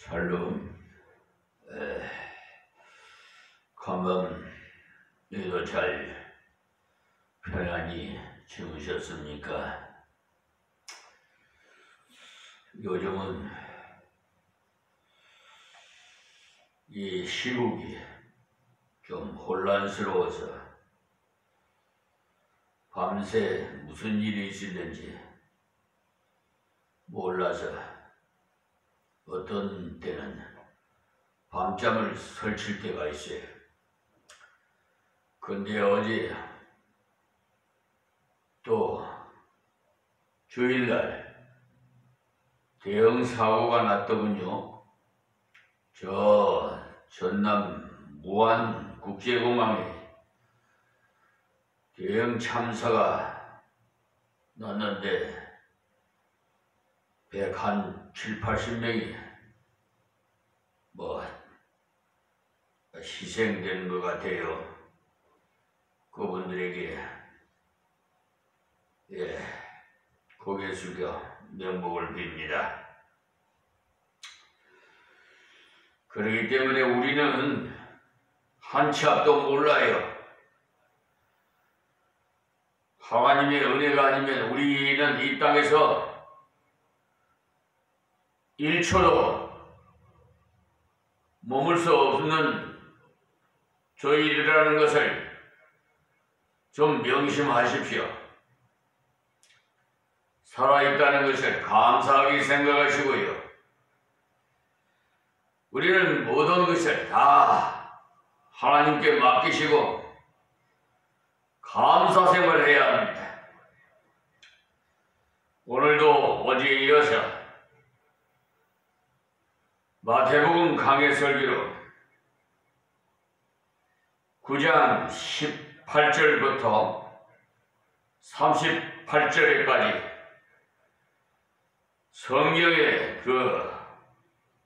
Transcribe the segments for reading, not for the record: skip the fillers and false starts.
샬롬. 감밤에도 잘 편안히 주무셨습니까? 요즘은 이 시국이 좀 혼란스러워서 밤새 무슨 일이 있었는지 몰라서 어떤 때는 밤잠을 설칠 때가 있어요. 근데 어제 또 주일날 대형 사고가 났더군요. 저 전남 무안 국제공항에 대형 참사가 났는데 170, 80명이 희생된 것 같아요. 그분들에게 고개 숙여 명복을 빕니다. 그렇기 때문에 우리는 한 치 앞도 몰라요. 하나님의 은혜가 아니면 우리는 이 땅에서 1초도 머물 수 없는 저희들이라는 것을 좀 명심하십시오. 살아있다는 것을 감사하게 생각하시고요. 우리는 모든 것을 다 하나님께 맡기시고 감사 생활을 해야 합니다. 오늘도 어제에 이어서 마태복음 강해 설교로 9장 18절부터 38절에까지 성경의 그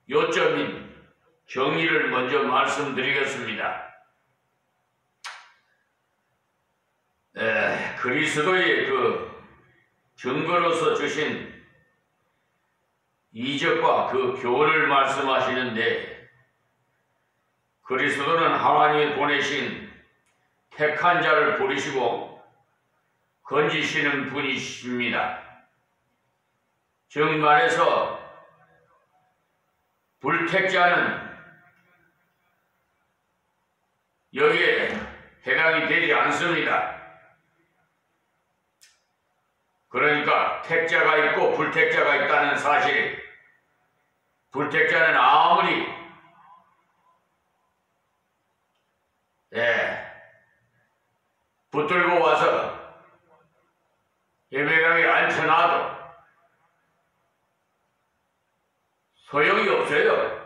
요점인 정의를 먼저 말씀드리겠습니다. 그리스도의 그 증거로서 주신 이적과 그 교훈을 말씀하시는데, 그리스도는 하나님이 보내신 택한 자를 부르시고 건지시는 분이십니다. 즉 말해서 불택자는 여기에 해당이 되지 않습니다. 그러니까 택자가 있고 불택자가 있다는 사실, 불택자는 아무리 붙들고 와서 예배당에 앉혀놔도 소용이 없어요.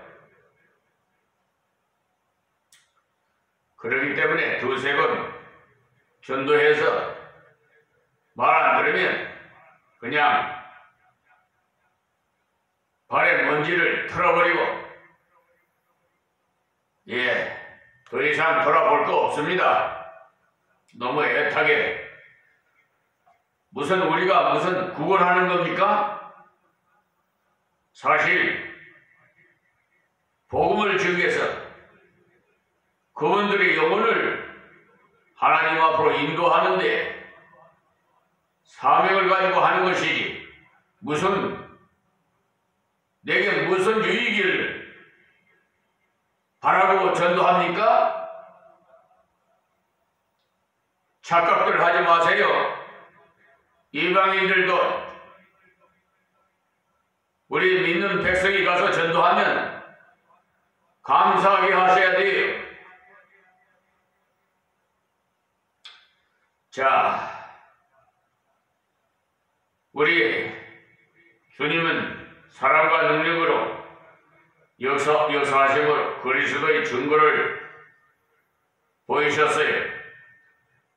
그렇기 때문에 두세 번 전도해서 말 안 들으면 그냥 발에 먼지를 털어버리고 더 이상 돌아볼 거 없습니다. 너무 애타게 우리가 무슨 구걸하는 겁니까? 사실 복음을 주기 위해서 그분들의 영혼을 하나님 앞으로 인도하는데 사명을 가지고 하는 것이지, 내게 무슨 유익을 바라고 전도합니까? 착각들 하지 마세요. 이방인들도 우리 믿는 백성이 가서 전도하면 감사하게 하셔야 돼요. 자, 우리 주님은 사랑과 능력으로 역사하심으로 그리스도의 증거를 보이셨어요.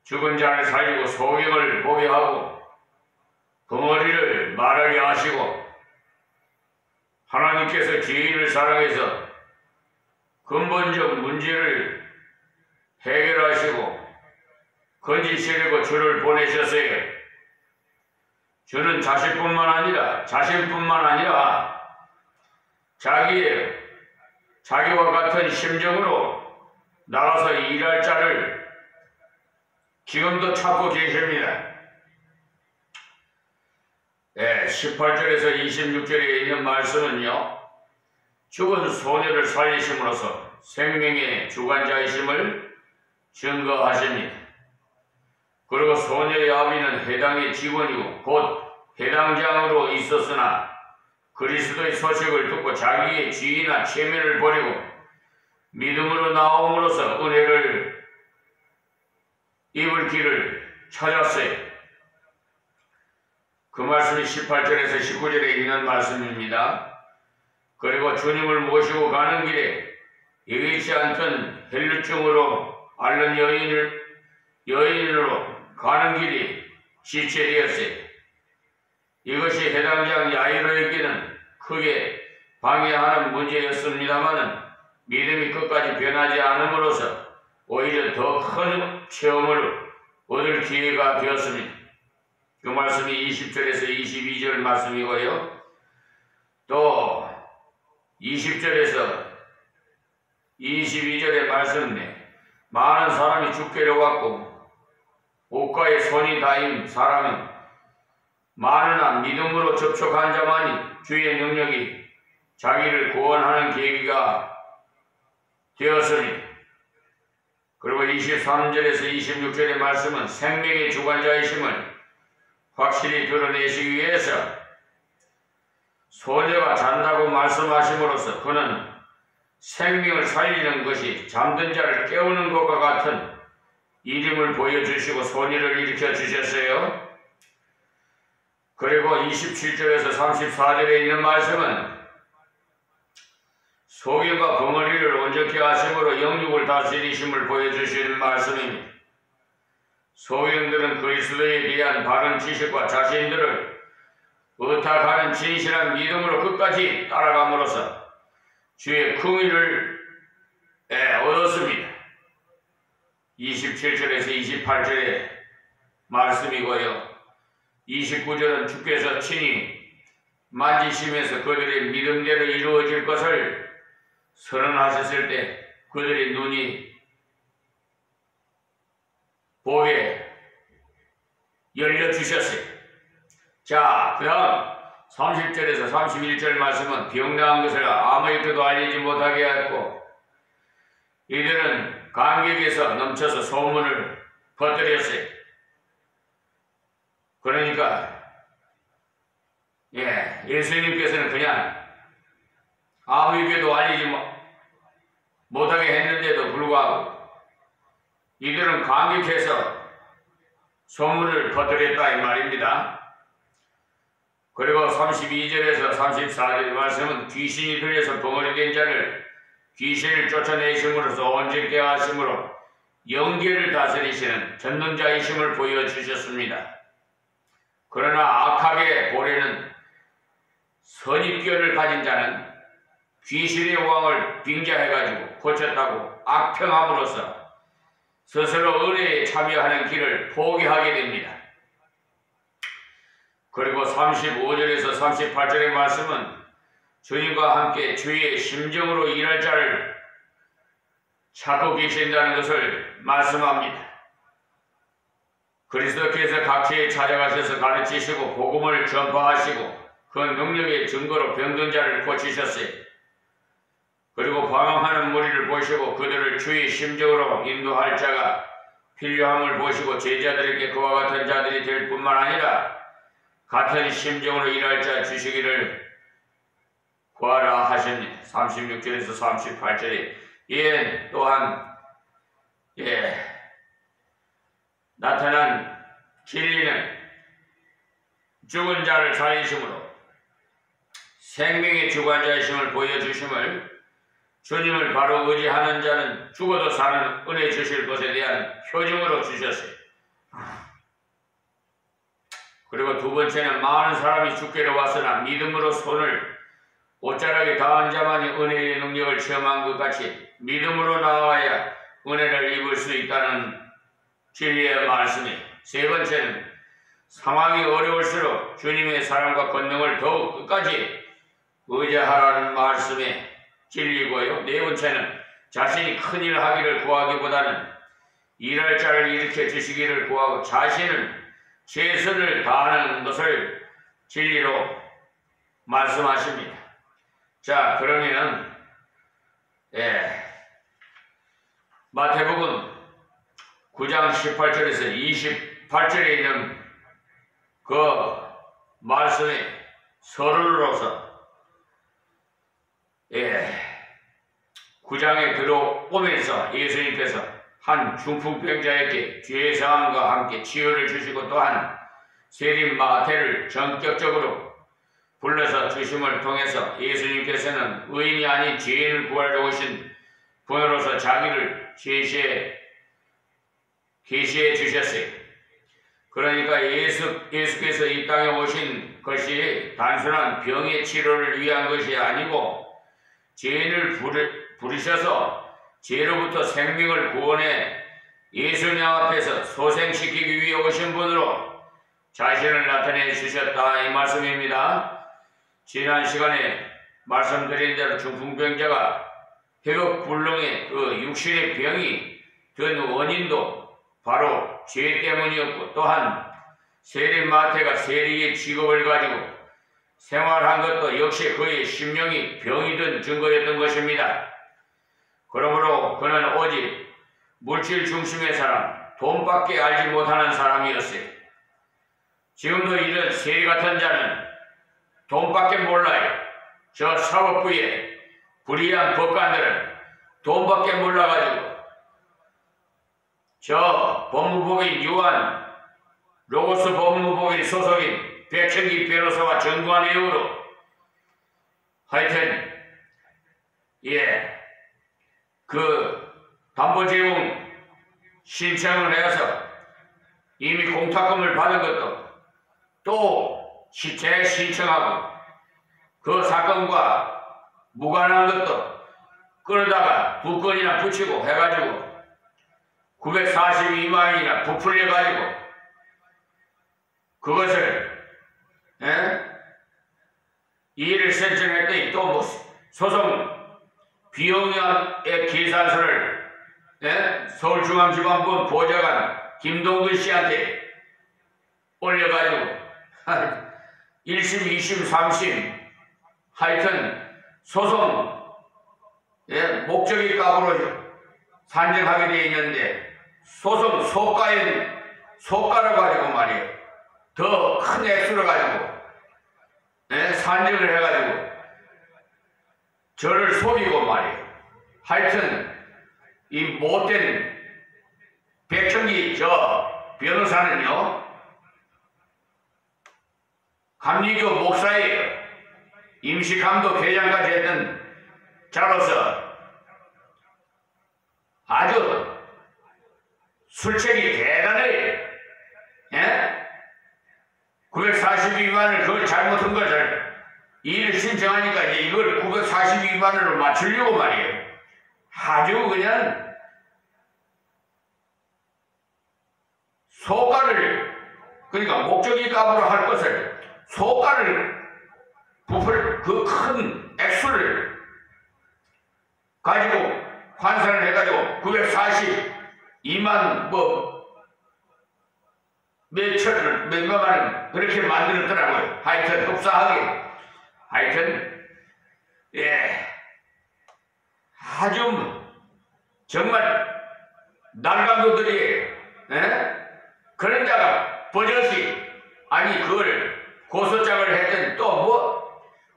죽은 자를 살리고 소경을 보게 하고 벙어리를 말하게 하시고, 하나님께서 죄인을 사랑해서 근본적 문제를 해결하시고 건지시려고 주를 보내셨어요. 주는 자신뿐만 아니라 자기의 자기와 같은 심정으로 나가서 일할 자를 지금도 찾고 계십니다. 18절에서 26절에 있는 말씀은요, 죽은 소녀를 살리심으로써 생명의 주관자이심을 증거하십니다. 그리고 소녀의 아비는 해당의 직원이고 곧 해당장으로 있었으나 그리스도의 소식을 듣고 자기의 지위나 체면을 버리고 믿음으로 나옴으로써 은혜를 입을 길을 찾았어요. 그 말씀이 18절에서 19절에 있는 말씀입니다. 그리고 주님을 모시고 가는 길에 예기치 않던 헬루증으로 앓는 여인으로 가는 길이 지체되었어요. 이것이 해당장 야이로에게는 크게 방해하는 문제였습니다마는 믿음이 끝까지 변하지 않음으로써 오히려 더 큰 체험을 얻을 기회가 되었습니다. 그 말씀이 20절에서 22절 말씀이고요. 또 20절에서 22절의 말씀에 많은 사람이 죽게로 왔고 옷가에 손이 닿인 사람은 많으나 믿음으로 접촉한 자만이 주의 능력이 자기를 구원하는 계기가 되었으니, 그리고 23절에서 26절의 말씀은 생명의 주관자이심을 확실히 드러내시기 위해서 소녀가 잔다고 말씀하심으로써 그는 생명을 살리는 것이 잠든 자를 깨우는 것과 같은 일임을 보여주시고 소녀를 일으켜 주셨어요. 그리고 27절에서 34절에 있는 말씀은 소경과 벙어리를 온전케 하심으로 영육을 다스리심을 보여주시는 말씀입니다. 소경들은 그리스도에 대한 바른 지식과 자신들을 의탁하는 진실한 믿음으로 끝까지 따라감으로써 주의 긍휼을 얻었습니다. 27절에서 28절의 말씀이고요. 29절은 주께서 친히 만지시면서 그들의 믿음대로 이루어질 것을 선언하셨을 때 그들의 눈이 보게 열려주셨어요. 자, 그 다음 30절에서 31절 말씀은 병나은 것을 아무에게도 알리지 못하게 하였고 이들은 감격에서 넘쳐서 소문을 퍼뜨렸어요. 그러니까 예수님께서는 그냥 아무에게도 알리지 못하게 했는데도 불구하고 이들은 감격해서 소문을 퍼뜨렸다 이 말입니다. 그리고 32절에서 34절 말씀은 귀신이 들려서 벙어리 된 자를 귀신을 쫓아내심으로써 온전케 하심으로 영계를 다스리시는 전능자이심을 보여주셨습니다. 그러나 악하게 보려는 선입견을 가진 자는 귀신의 왕을 빙자해가지고 고쳤다고 악평함으로써 스스로 은혜에 참여하는 길을 포기하게 됩니다. 그리고 35절에서 38절의 말씀은 주님과 함께 주의 심정으로 일할 자를 찾고 계신다는 것을 말씀합니다. 그리스도께서 각지에 찾아가셔서 가르치시고 복음을 전파하시고 그 능력의 증거로 병든 자를 고치셨어요. 그리고 방황하는 무리를 보시고 그들을 주의 심정으로 인도할 자가 필요함을 보시고 제자들에게 그와 같은 자들이 될 뿐만 아니라 같은 심정으로 일할 자 주시기를 구하라 하십니다. 36절에서 38절에 이에 또한 나타난 진리는 죽은 자를 살리심으로 생명의 주관자이심을 보여주심을 주님을 바로 의지하는 자는 죽어도 사는 은혜 주실 것에 대한 표징으로 주셨어요. 그리고 두 번째는 많은 사람이 죽게로 왔으나 믿음으로 손을 옷자락에 닿은 자만이 은혜의 능력을 체험한 것 같이 믿음으로 나아가야 은혜를 입을 수 있다는 진리의 말씀이. 세 번째는 상황이 어려울수록 주님의 사랑과 권능을 더욱 끝까지 의지하라는 말씀에 진리고요. 네 번째는 자신이 큰일 하기를 구하기보다는 일할 자를 일으켜 주시기를 구하고 자신은 최선을 다하는 것을 진리로 말씀하십니다. 자, 그러면은 마태복음 9장 18절에서 28절에 있는 그 말씀의 서론으로서 9장에 들어오면서 예수님께서 한 중풍병자에게 죄의 상함과 함께 치유를 주시고 또한 세림 마태를 전격적으로 불러서 주심을 통해서 예수님께서는 의인이 아닌 죄인을 구하러 오신 분으로서 자기를 계시해 주셨어요. 그러니까 예수께서 이 땅에 오신 것이 단순한 병의 치료를 위한 것이 아니고 죄인을 부르셔서 죄로부터 생명을 구원해 예수님 앞에서 소생시키기 위해 오신 분으로 자신을 나타내 주셨다, 이 말씀입니다. 지난 시간에 말씀드린 대로 중풍병자가 회복불능의 그 육신의 병이 든 원인도 바로 죄 때문이었고, 또한 세리 마태가 세리의 직업을 가지고 생활한 것도 역시 그의 심령이 병이 든 증거였던 것입니다. 그러므로 그는 오직 물질 중심의 사람, 돈밖에 알지 못하는 사람이었어요. 지금도 이런 세리 같은 자는 돈밖에 몰라요. 저 사법부의 불의한 법관들은 돈밖에 몰라가지고 저 법무법인 유한 로고스 법무법인 소속인 백천기 변호사와 정관 외우로 하여튼 그 담보제공 신청을 해서 이미 공탁금을 받은 것도 또 재신청하고 그 사건과 무관한 것도 그러다가 2건이나 붙이고 해가지고 942만원이나 부풀려가지고 그것을 이의를 신청했더니 또 뭐 소송 비용의 계산서를 서울중앙지방법 보좌관 김동근 씨한테 올려가지고 1심, 2심, 3심 하여튼 소송 목적이 값으로 산정하게 되어 있는데 소송 소가를 가지고 말이에요. 더 큰 액수를 가지고 산정을 해가지고 저를 속이고 말이에요. 하여튼 이 못된 백천기 저 변호사는요 감리교 목사예요. 임시감독 회장까지 했던 자로서 아주 술책이 대단해요. 942만을 그걸 잘못한 것을 이의를 신청하니까 이제 이걸 942만으로 맞추려고 말이에요. 아주 그냥 소가를, 그러니까 목적이 값으로 할 것을 소가를 부풀 그 큰 액수를 가지고 환산을 해가지고 942만 몇천만 원 그렇게 만들었더라고요. 하여튼 흡사하게 하여튼 아주 정말 날강도들이에요. 그런 자가 버젓이 아니 그걸 고소장을 했더니 또 뭐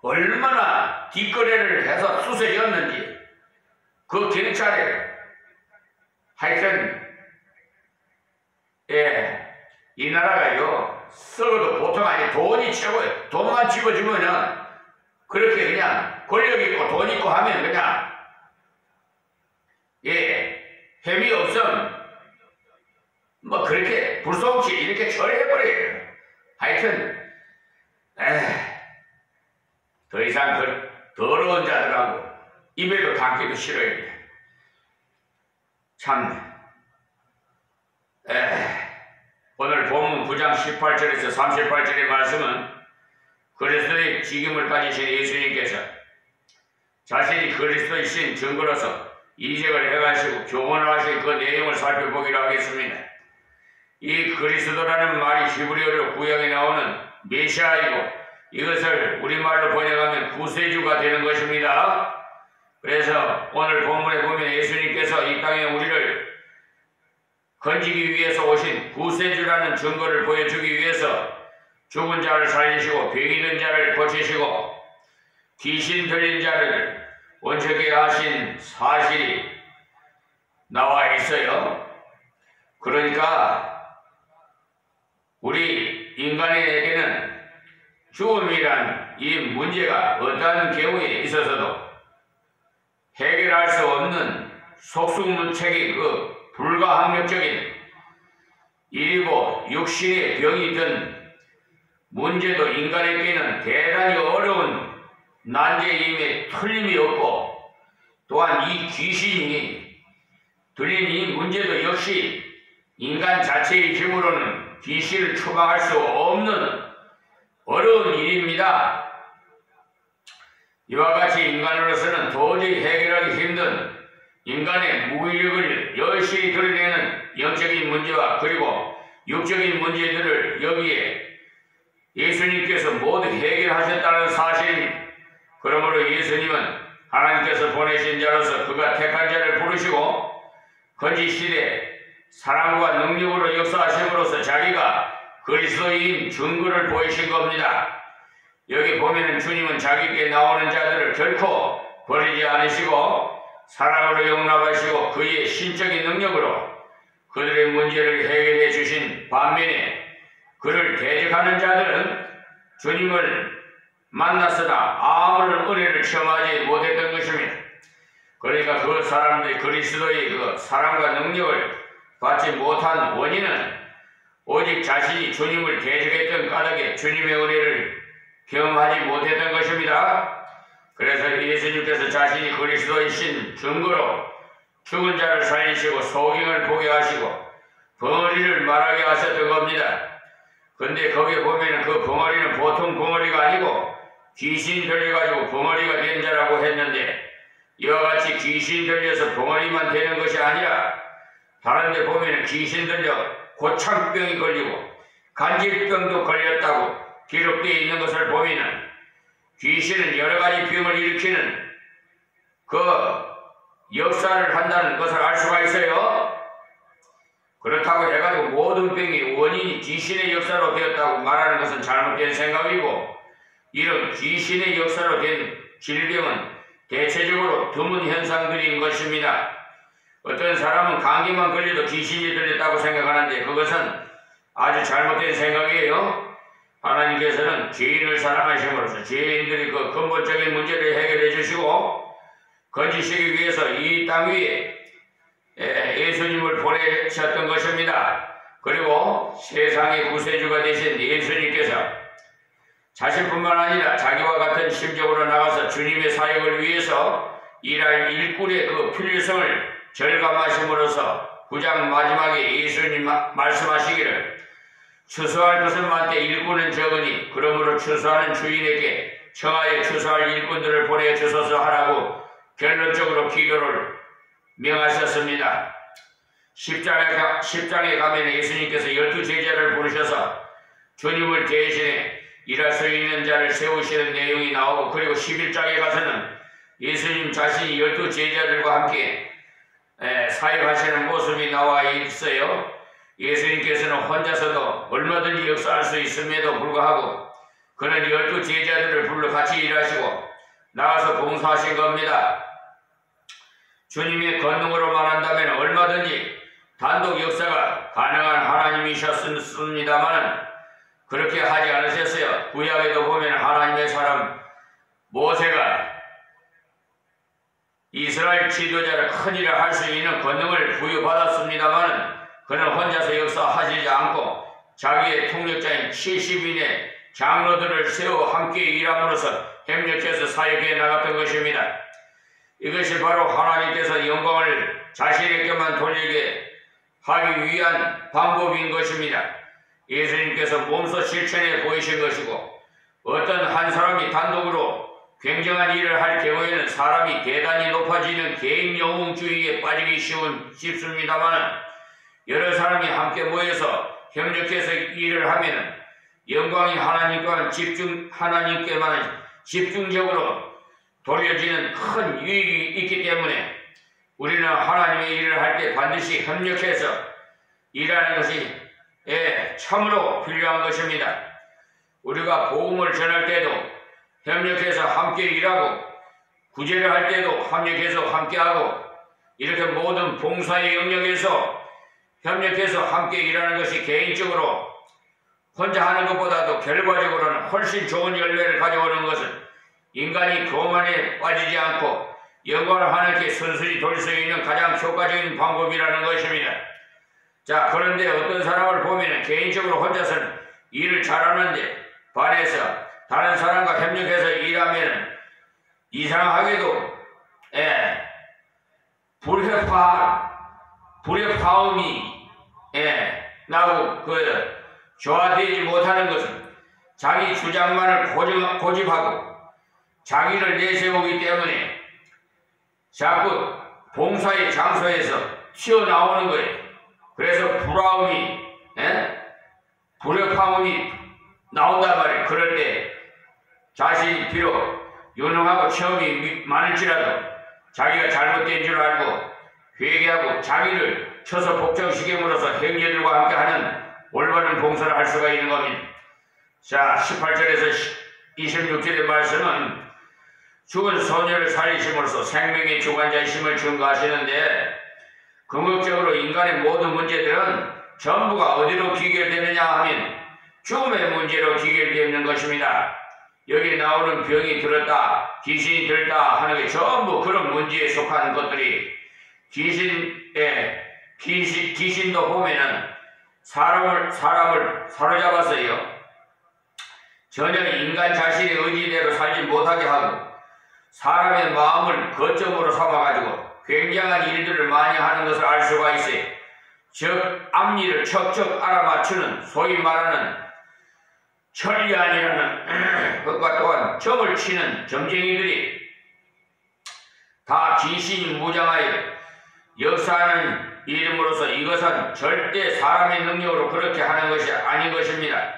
얼마나 뒷거래를 해서 수수였는지 그 경찰에 하여튼 이 나라가요 썩어도 보통 아니 돈이 최고예요. 돈만 집어주면은 그렇게 그냥 권력 있고 돈 있고 하면 그냥 햄이 없음 뭐 그렇게 불송치 이렇게 처리해버려요. 하여튼 더 이상 그 더러운 자들하고 입에도 담기도 싫어요. 참 오늘 본문 9장 18절에서 38절의 말씀은 그리스도의 직임을 가지신 예수님께서 자신이 그리스도이신 증거로서 이적을 행하시고 교훈을 하신 그 내용을 살펴보기로 하겠습니다. 이 그리스도라는 말이 히브리어로 구약에 나오는 메시아이고 이것을 우리말로 번역하면 구세주가 되는 것입니다. 그래서 오늘 본문에 보면 예수님께서 이 땅에 우리를 건지기 위해서 오신 구세주라는 증거를 보여주기 위해서 죽은 자를 살리시고 병이 든 자를 고치시고 귀신 들린 자를 온전케 하신 사실이 나와 있어요. 그러니까 우리 인간에게는 죽음이란 이 문제가 어떠한 경우에 있어서도 해결할 수 없는 속수무책의 그 불가항력적인 일이고 육신의 병이 든 문제도 인간에게는 대단히 어려운 난제임에 틀림이 없고 또한 이 귀신이 들린 이 문제도 역시 인간 자체의 힘으로는 귀신을 추방할 수 없는 어려운 일입니다. 이와 같이 인간으로서는 도저히 해결하기 힘든 인간의 무기력을 여실히 드러내는 영적인 문제와 그리고 육적인 문제들을 여기에 예수님께서 모두 해결하셨다는 사실입니다. 그러므로 예수님은 하나님께서 보내신 자로서 그가 택한 자를 부르시고 건지시대 사랑과 능력으로 역사하심으로써 자기가 그리스도인 증거를 보이신 겁니다. 여기 보면은 주님은 자기께 나오는 자들을 결코 버리지 않으시고 사랑으로 용납하시고 그의 신적인 능력으로 그들의 문제를 해결해 주신 반면에 그를 대적하는 자들은 주님을 만났으나 아무런 은혜를 체험하지 못했던 것입니다. 그러니까 그 사람들이 그리스도의 그 사랑과 능력을 받지 못한 원인은 오직 자신이 주님을 대적했던 까닭에 주님의 은혜를 경험하지 못했던 것입니다. 그래서 예수님께서 자신이 그리스도이신 증거로 죽은 자를 살리시고 소경을 보게 하시고 벙어리를 말하게 하셨던 겁니다. 근데 거기에 보면 그 벙어리는 보통 벙어리가 아니고 귀신 들려가지고 벙어리가 된 자라고 했는데 이와 같이 귀신 들려서 벙어리만 되는 것이 아니라 다른 데 보면 귀신 들려 고창병이 걸리고 간질병도 걸렸다고 기록되어 있는 것을 보면 귀신은 여러 가지 병을 일으키는 그 역사를 한다는 것을 알 수가 있어요. 그렇다고 해가지고 모든 병이 원인이 귀신의 역사로 되었다고 말하는 것은 잘못된 생각이고 이런 귀신의 역사로 된 질병은 대체적으로 드문 현상들인 것입니다. 어떤 사람은 감기만 걸려도 귀신이 들렸다고 생각하는데 그것은 아주 잘못된 생각이에요. 하나님께서는 죄인을 사랑하심으로써 죄인들이 그 근본적인 문제를 해결해 주시고 건지시기 위해서 이 땅 위에 예수님을 보내셨던 것입니다. 그리고 세상의 구세주가 되신 예수님께서 자신뿐만 아니라 자기와 같은 심정으로 나가서 주님의 사역을 위해서 일할 일꾼의 그 필요성을 절감하심으로써 9장 마지막에 예수님 말씀하시기를 추수할 것은 많되 일꾼은 적으니 그러므로 추수하는 주인에게 청하여 추수할 일꾼들을 보내주소서 하라고 결론적으로 기도를 명하셨습니다. 10장에 가면 예수님께서 12제자를 부르셔서 주님을 대신해 일할 수 있는 자를 세우시는 내용이 나오고 그리고 11장에 가서는 예수님 자신이 12제자들과 함께 사역하시는 모습이 나와 있어요. 예수님께서는 혼자서도 얼마든지 역사할 수 있음에도 불구하고 그는 12제자들을 불러 같이 일하시고 나가서 봉사하신 겁니다. 주님의 권능으로 말한다면 얼마든지 단독 역사가 가능한 하나님이셨습니다만 그렇게 하지 않으셨어요. 구약에도 보면 하나님의 사람 모세가 이스라엘 지도자를 큰 일을 할 수 있는 권능을 부여받았습니다만 그는 혼자서 역사하시지 않고 자기의 통역자인 70인의 장로들을 세워 함께 일함으로써 협력해서 사역해 나갔던 것입니다. 이것이 바로 하나님께서 영광을 자신에게만 돌리게 하기 위한 방법인 것입니다. 예수님께서 몸소 실천해 보이신 것이고 어떤 한 사람이 단독으로 굉장한 일을 할 경우에는 사람이 대단히 높아지는 개인 영웅주의에 빠지기 쉽습니다만 여러 사람이 함께 모여서 협력해서 일을 하면 영광이 하나님께만 집중적으로 돌려지는 큰 유익이 있기 때문에 우리는 하나님의 일을 할 때 반드시 협력해서 일하는 것이 참으로 필요한 것입니다. 우리가 복음을 전할 때도 협력해서 함께 일하고 구제를 할 때도 협력해서 함께하고 이렇게 모든 봉사의 영역에서 협력해서 함께 일하는 것이 개인적으로 혼자 하는 것보다도 결과적으로는 훨씬 좋은 열매를 가져오는 것은 인간이 교만에 빠지지 않고 영광을 하나님께 순순히 돌릴 수 있는 가장 효과적인 방법이라는 것입니다. 자, 그런데 어떤 사람을 보면 개인적으로 혼자서는 일을 잘하는데 반해서 다른 사람과 협력해서 일하면 이상하게도 불협화음이 나고 조화되지 못하는 것은 자기 주장만을 고집하고 자기를 내세우기 때문에 자꾸 봉사의 장소에서 튀어나오는 거예요. 그래서 불협화음이 나온단 말이에요. 그럴 때 자신이 비록 유능하고 체험이 많을지라도 자기가 잘못된 줄 알고 회개하고 자기를 쳐서 복종시킴으로써 형제들과 함께하는 올바른 봉사를 할 수가 있는 겁니다. 자, 18절에서 26절의 말씀은 죽은 소녀를 살리심으로써 생명의 주관자이심을 증거하시는데 궁극적으로 인간의 모든 문제들은 전부가 어디로 귀결되느냐 하면 죽음의 문제로 귀결되는 것입니다. 여기 나오는 병이 들었다, 귀신이 들다 하는 게 전부 그런 문제에 속한 것들이 귀신도 보면은 사람을 사로잡아서요 전혀 인간 자신의 의지대로 살지 못하게 하고 사람의 마음을 거점으로 삼아가지고 굉장한 일들을 많이 하는 것을 알 수가 있어요. 즉 앞니를 척척 알아맞추는 소위 말하는 천리안이라는 것과 또한 점을 치는 점쟁이들이 다 귀신이 무장하여 역사하는 이름으로서 이것은 절대 사람의 능력으로 그렇게 하는 것이 아닌 것입니다.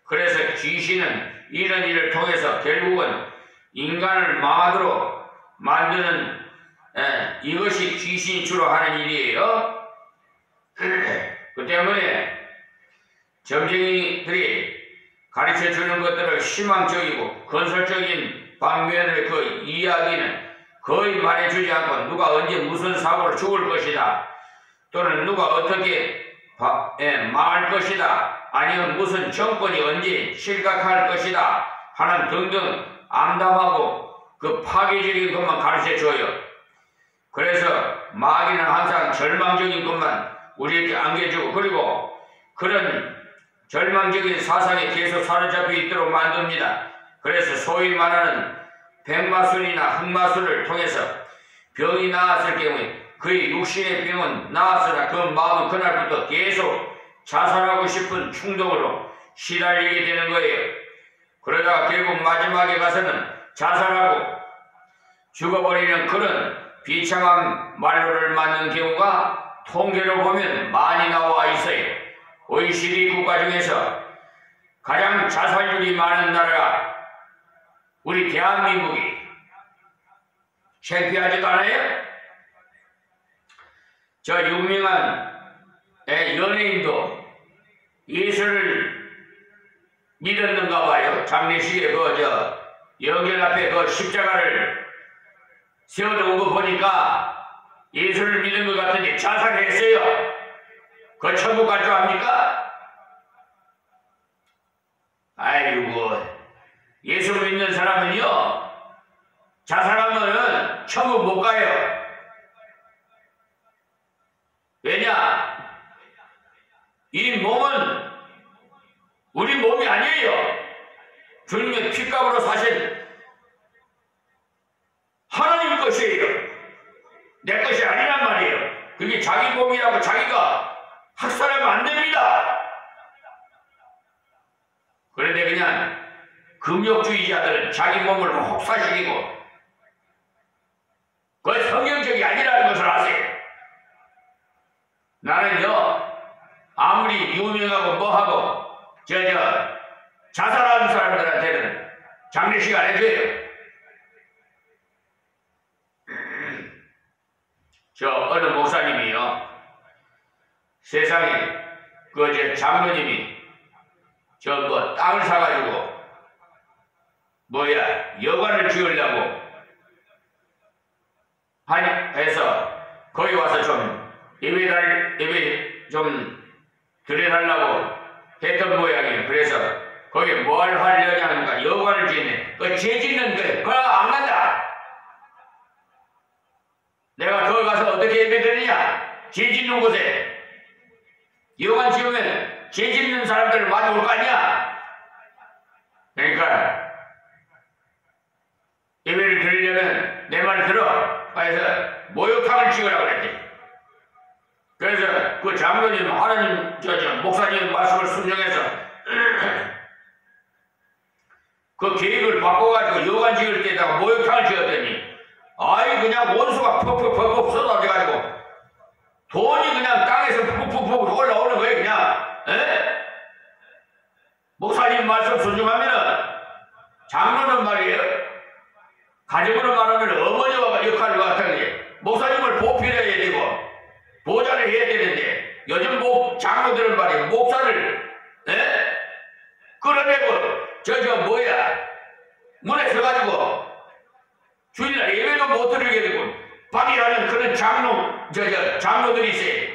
그래서 귀신은 이런 일을 통해서 결국은 인간을 망하도록 만드는 이것이 귀신이 주로 하는 일이에요. 그 때문에 점쟁이들이 가르쳐주는 것들을 희망적이고 건설적인 방면의 그 이야기는 거의 말해주지 않고 누가 언제 무슨 사고로 죽을 것이다 또는 누가 어떻게 망할 것이다 아니면 무슨 정권이 언제 실각할 것이다 하는 등등 암담하고 그 파괴적인 것만 가르쳐줘요. 그래서 마귀는 항상 절망적인 것만 우리에게 안겨주고 그리고 그런 절망적인 사상에 계속 사로잡혀 있도록 만듭니다. 그래서 소위 말하는 백마술이나 흑마술을 통해서 병이 나았을 경우에 그의 육신의 병은 나았으나 그 마음은 그날부터 계속 자살하고 싶은 충동으로 시달리게 되는 거예요. 그러다가 결국 마지막에 가서는 자살하고 죽어버리는 그런 비참한 말로를 맞는 경우가 통계로 보면 많이 나와 있어요. OECD 국가 중에서 가장 자살률이 많은 나라가 우리 대한민국이 창피하지도 않아요? 저 유명한 연예인도 예수를 믿었는가 봐요. 장례식에 영전 앞에 십자가를 세워놓은 거 보니까 예수를 믿는 것 같은데 자살했어요. 그 천국 갈 줄 압니까? 아이고, 예수 믿는 사람은요 자살하면은 천국 못 가요. 왜냐? 이 몸은 우리 몸이 아니에요. 주님의 피값으로 사신 하나님 것이에요. 내 것이 아니란 말이에요. 그게 자기 몸이라고 자기가 학살하면 안 됩니다. 그런데 그냥 금욕주의자들은 자기 몸을 혹사시키고 그건 성경적이 아니라는 것을 아세요. 나는요 아무리 유명하고 뭐하고 자살하는 사람들한테는 장례식 안 해줘요. 저 어느 목사님이요 세상에 장로님이 뭐 땅을 사가지고 여관을 지으려고 해서 거기 와서 좀 예배 좀 드려달라고 했던 모양이에요. 그래서 거기 뭘 하려냐 하니까 여관을 짓네. 죄 짓는 그거 안 간다. 내가 거기 가서 어떻게 예배 드리냐? 죄 짓는 곳에 여관 지으면 죄 짓는 사람들을 많이 올 거 아니야? 그러니까 예배를 드리려면 내 말을 들어. 그래서 목욕탕을 찍으라고 그랬대. 그래서 그 장로님, 하나님, 목사님 말씀을 순종해서 그 계획을 바꿔가지고 여관 지을 때다가 목욕탕을 지었더니 그냥 원수가 퍽퍽퍽퍽 쏟아져가지고 돈이 그냥 땅에서 푹푹푹 올라오는 거예요. 그냥 목사님 말씀 순종하면은 장로는 말이에요 가정으로 말하면 어머니와 역할을 같은 게 목사님을 보필해야 되고 보좌를 해야 되는데 요즘 장로들은 말이에요 목사를 끌어내고 문에 서가지고 주일날 예배도 못 드리게 되고 방해하는 그런 장로들이 있어요.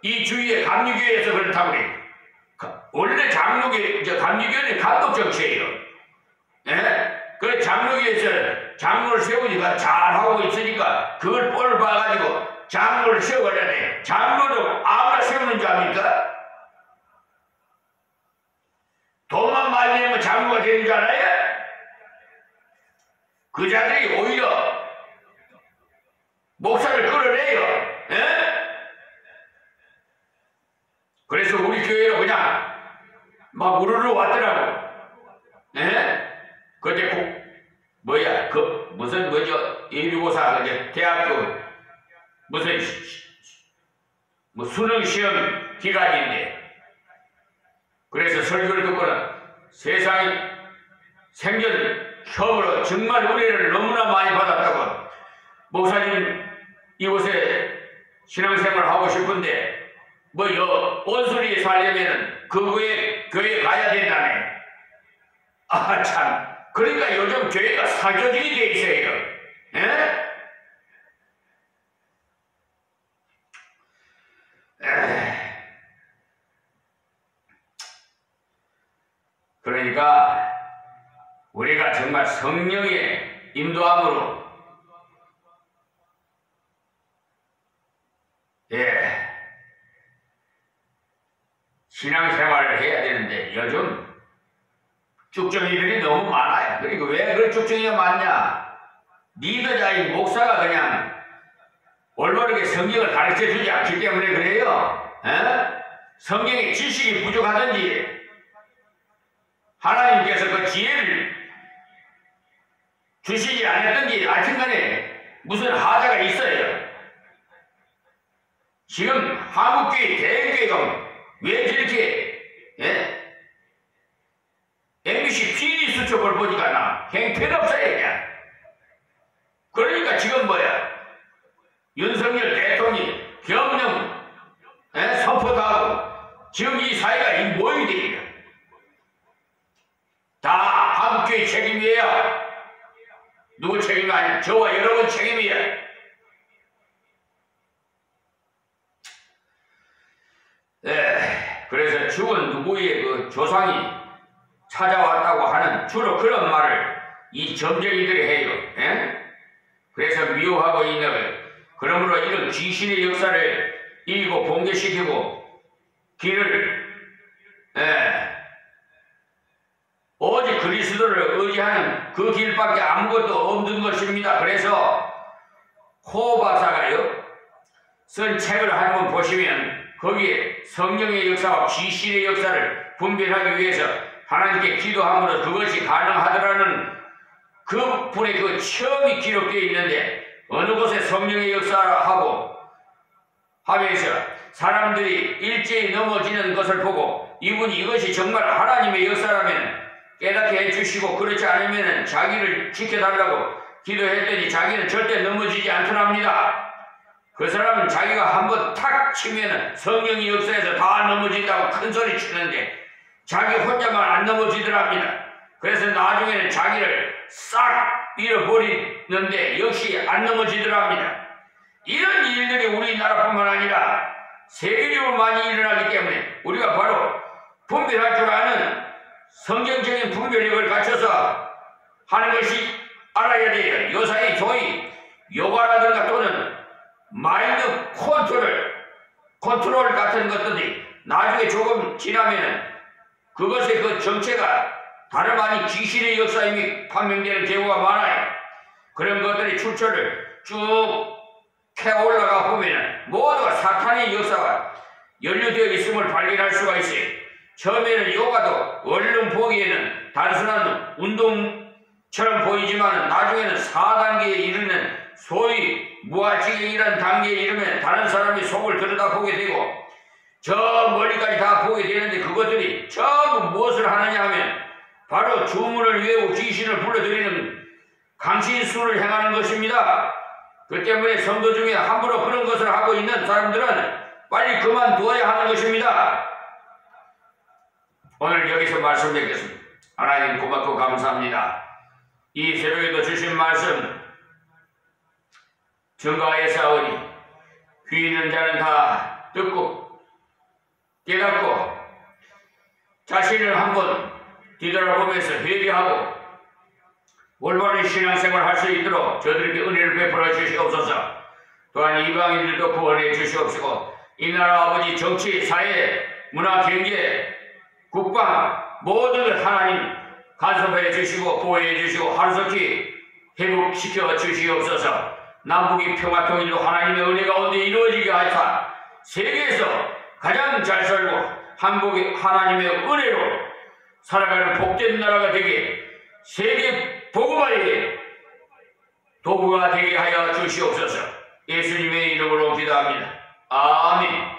이 주위에 감리교회에서 그렇다고 그래. 원래 감리교회는 감독 정치예요. 그 장로교회에서 장로를 세우니까 잘하고 있으니까 그걸 꼴을 봐가지고 장로를 세워야 돼. 장로도 아무나 세우는 줄 압니까? 돈만 많이 내면 장로가 되는 줄 알아요? 그 자들이 오히려 목사를 끌어내요. 그래서 우리 교회로 그냥 막 우르르 왔더라고. 그때 무슨 예비고사 대학교 무슨 수능 시험 기간인데 그래서 설교를 듣고는 세상이 생전 처음으로 정말 은혜를 너무나 많이 받았다고 목사님 이곳에 신앙생활을 하고 싶은데 온수리에 살려면은 교회에 가야 된다네. 참 그러니까 요즘 교회가 사교적이 돼 있어요. 그러니까 우리가 정말 성령의 인도함으로 신앙생활을 해야 되는데 요즘 쭉정이들이 너무 많아요. 그리고 왜 그 쭉정이가 많냐? 리더자인 목사가 그냥 올바르게 성경을 가르쳐주지 않기 때문에 그래요. 성경의 지식이 부족하든지 하나님께서 그 지혜를 주시지 않았든지 하여튼간에 무슨 하자가 있어요. 지금 한국교회 대형교회가 왜 저렇게 MBC PD 수첩을 보니까 나 형편없어요 그냥. 그러니까 지금 윤석열 대통령이 경영 선포도 하고 지금 이 사회가 뭐이 돼요. 다 한국교회 책임이에요. 누구 책임이 아니야. 저와 여러분 책임이에요. 그래서 죽은 누구의 그 조상이 찾아왔다고 하는 주로 그런 말을 이 점쟁이들이 해요. 그래서 미워하고 있는 거예요. 그러므로 이런 귀신의 역사를 이기고 봉개시키고 길을 오직 그리스도를 의지하는 그 길밖에 아무것도 없는 것입니다. 그래서 호 박사가요 쓴 책을 한번 보시면 거기에 성령의 역사와 귀신의 역사를 분별하기 위해서 하나님께 기도함으로 그것이 가능하더라는 그 분의 그 체험이 기록되어 있는데 어느 곳에 성령의 역사하고 하면서 사람들이 일제히 넘어지는 것을 보고 이분이 이것이 정말 하나님의 역사라면 깨닫게 해주시고 그렇지 않으면 자기를 지켜달라고 기도했더니 자기는 절대 넘어지지 않더랍니다. 그 사람은 자기가 한번 탁 치면 성령의 역사에서 다 넘어진다고 큰 소리 치는데 자기 혼자만 안 넘어지더랍니다. 그래서 나중에는 자기를 싹 잃어버리는데 역시 안 넘어지더랍니다. 이런 일들이 우리나라뿐만 아니라 세계적으로 많이 일어나기 때문에 우리가 바로 분별할 줄 아는 성경적인 분별력을 갖춰서 하는 것이 알아야 돼요. 요사이 소위 요가라든가 또는 마인드 컨트롤 같은 것들이 나중에 조금 지나면 그것의 그 정체가 다름 아닌 귀신의 역사임이 판명되는 경우가 많아요. 그런 것들이 출처를 쭉 캐 올라가 보면 모두가 사탄의 역사가 연루되어 있음을 발견할 수가 있어요. 처음에는 요가도 얼른 보기에는 단순한 운동처럼 보이지만 나중에는 4단계에 이르는 소위 무아지경이라는 단계에 이르면 다른 사람의 속을 들여다보게 되고 저 멀리까지 다 보게 되는데 그것들이 전부 무엇을 하느냐 하면 바로 주문을 외우고 귀신을 불러들이는 강신술을 행하는 것입니다. 그 때문에 성도 중에 함부로 그런 것을 하고 있는 사람들은 빨리 그만두어야 하는 것입니다. 오늘 여기서 말씀 뵙겠습니다. 하나님 고맙고 감사합니다. 이 새벽에도 주신 말씀 증거하여 싸우니 귀 있는 자는 다 듣고 깨닫고 자신을 한번 뒤돌아보면서 회개하고 올바른 신앙생활을 할 수 있도록 저들에게 은혜를 베풀어 주시옵소서. 또한 이방인들도 구원해 주시옵시고 이 나라 아버지 정치, 사회, 문화, 경제, 국방 모든 하나님 간섭해 주시고 보호해 주시고 하루속히 회복시켜 주시옵소서. 남북이 평화통일로 하나님의 은혜 가운데 이루어지게 하사 세계에서 가장 잘 살고 한국이 하나님의 은혜로 살아가는 복된 나라가 되게 세계 복음화의 도구가 되게 하여 주시옵소서. 예수님의 이름으로 기도합니다. 아멘.